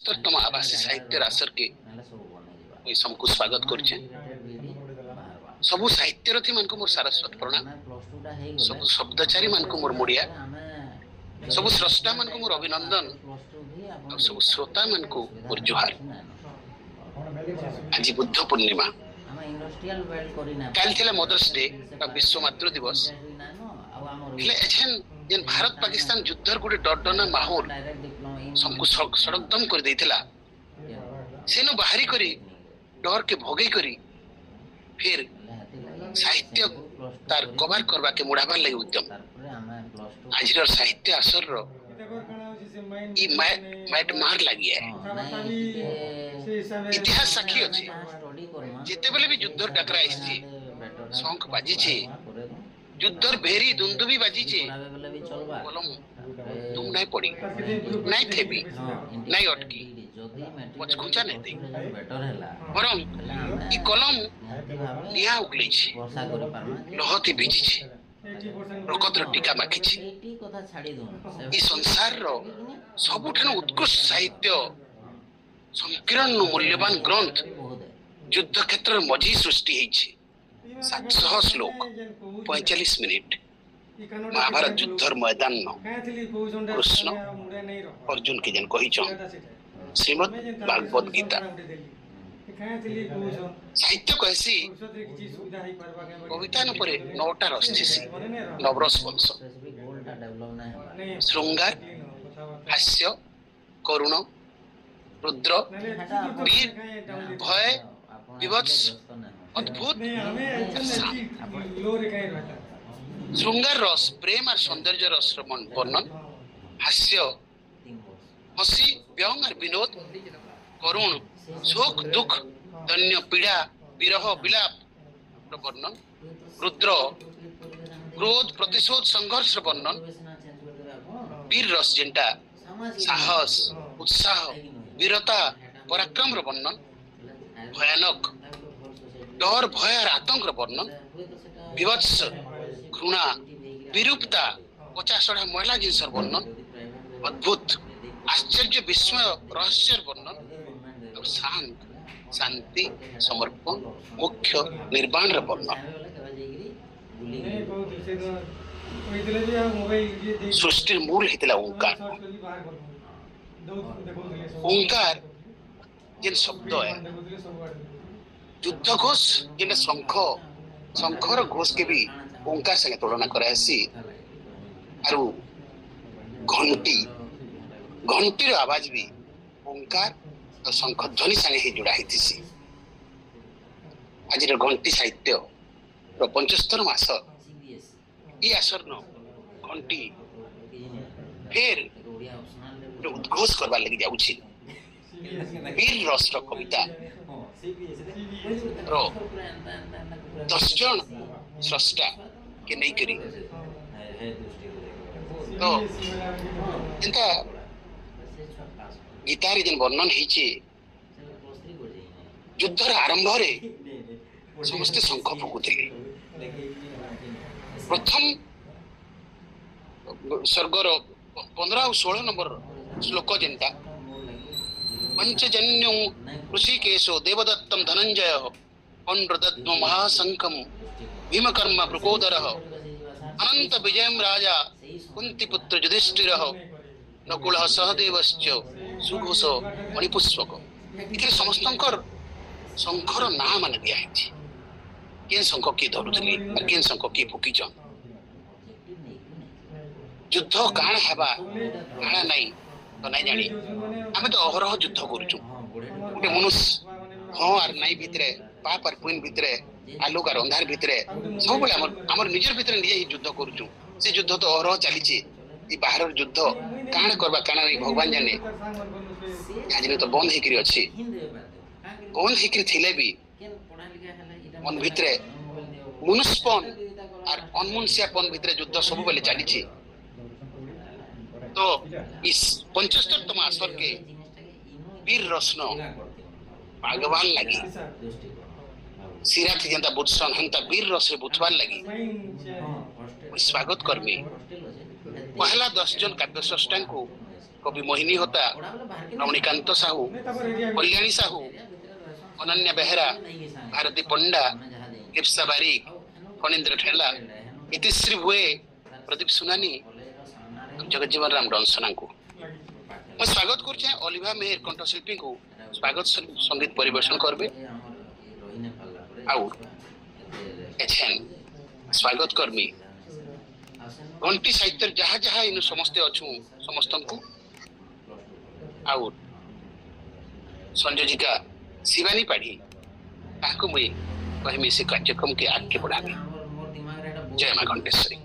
तम आवासी साहित्य रासर के मुई सबको स्वागत करछे। सबु साहित्य रथी मान को मोर सारस्वत प्रणाम, सबु शब्दचारी मान को मोर मुड़िया, सबु स्रष्टा मान को मोर अभिनंदन और सबु श्रोता मान को मोर जुहार। आज बुद्ध पूर्णिमा, काल थिला मदर्स डे बा विश्व मातृ दिवस। हेले एछन जेन भारत पाकिस्तान युद्धर गुटे डरडना माहौल सबको सड़कदम कर देथिला, सेनो बाहरी करी डर के भोगई करी फिर साहित्य तार कवर करबा के मुड़ाबार लगी उद्यम। आज साहित्य असर रो ई मैट मार लगी है। इतिहास साक्षी अछि, जेते बेले भी युद्धर डकरा आइछि, शंख बाजी छे, युद्धर भेरी दुंदुबी बाजी छे, कलम तुम नहीं पड़ी, नहीं थेबी, नहीं अटकी, पचखुचा नहीं दे, बरम ई कलम निया उगले छे, लहती भिजी छे, प्रकतर टीका माखी छे। ई संसार रो सबुठानु उत्कृष्ट साहित्य संकीर्ण मूल्यवान ग्रंथ युद्ध क्षेत्र मझी सृष्टि हेछि। 700 श्लोक 45 मिनिट महाभारत युद्धर मैदान न कृष्ण अर्जुन के जन कहि श्रीमद् भागवत गीता साहित्य कहसी कविता न परे 9टा रस थिसी, नवरस वंश श्रृंगार, हास्य, करुण, रुद्र, वीर, भय, विभत्स, अद्भुत। श्रृंगार रस प्रेम और सौंदर्य रस वर्णन, हास्य हसी व्यंग और विनोद, करुण सुख दुख धन्य पीड़ा विरह विलाप वर्णन, रुद्र क्रोध प्रतिशोध संघर्ष वर्णन, वीर रस जेंटा साहस उत्साह वीरता पराक्रम वर्णन, भयानक डर भय और आतंक वर्णन, विभत्स घृणा विरूपता पचासड़ा महिला जिनस वर्णन, अद्भुत आश्चर्य विस्मय रहस्य वर्णन और शांत शांति समर्पण मुख्य निर्वाण वर्णन। सृष्टि मूल हेतला ओंकार। ओंकार जेन शब्द है युद्ध घोष जेन शंख शंखर घोष के भी ओंकार संगे तुलना करासी। आरु घंटी घंटीर आवाज भी ओंकार और शंख ध्वनि संगे ही जुड़ा हिथिसी। आज घंटी साहित्य 75 मास ये आसर न घंटी फिर उद्घोष करवा लगी जाउछि। वीर रस कविता रो 10 जन स्रष्टा के नहीं करी तो इनका गीतारे जन वर्णन हिचे युद्धर आरंभ रे समस्त शंख फुकुथिले। प्रथम सर्गर 15 और 16 नंबर श्लोक जेनटा पंचजन्यो ऋषिकेशो देवदत्तम धनंजय पंड्रदत्म महाशंखम भीमकर्म वृकोदर अनंत विजयम राजा कुंती पुत्र युधिष्ठिर नकुल सहदेवश्च सुघोष मणिपुष्पक। इथे समस्तंकर शंखर नाम मान दिया है। केन शंख की धरुथली और केन शंख की फुकीचन युद्ध काण हेबा काण नहीं तो नहीं जानी। आमे तो अहरह युद्ध करूछु गोटे मनुष्य हाँ और नहीं भितरे पाप और पुण्य भितरे आलोक और अंधार भितरे सब बेले हमर निजर भितरे निजे ही युद्ध करूछु। से युद्ध तो अहरह चलीछि। ई बाहर युद्ध काण करबा काण नहीं भगवान जाने। आज तो बंद हेकरी अछि, बंद हेकरी थिले भी मन भितरे मनुष्यपन और अनमनुष्यपन भितरे युद्ध सब बेले चलीछि। तो इस 75तम आसर के वीर रत्न भगवान लगी सिरा थी जनता बुझसन हंता वीर रस बुझवार लगी स्वागत करमी। पहला 10 जन काव्य स्रष्टा को कवि मोहिनी होता, रमणीकांत साहू, कल्याणी साहू, अनन्या बेहरा, भारती पंडा, लिप्सा बारिक, फणींद्र ठेला, इतिश्री भुए, प्रदीप सुनानी, जगज्जीवन राम डॉनसना को मैं स्वागत करछे। अलिभा मेहर कंठशिल्पी को स्वागत संगीत परिवेशन करबे आउ एछेन स्वागत कर्मी घंटी साहित्य जहाँ जहाँ इन समस्ते अच्छू समस्त को आउ संयोजिका शिवानी पाढ़ी मुई कहमी से कार्यक्रम के आगे बढ़ाबी। जय मां घंटेश्वरी।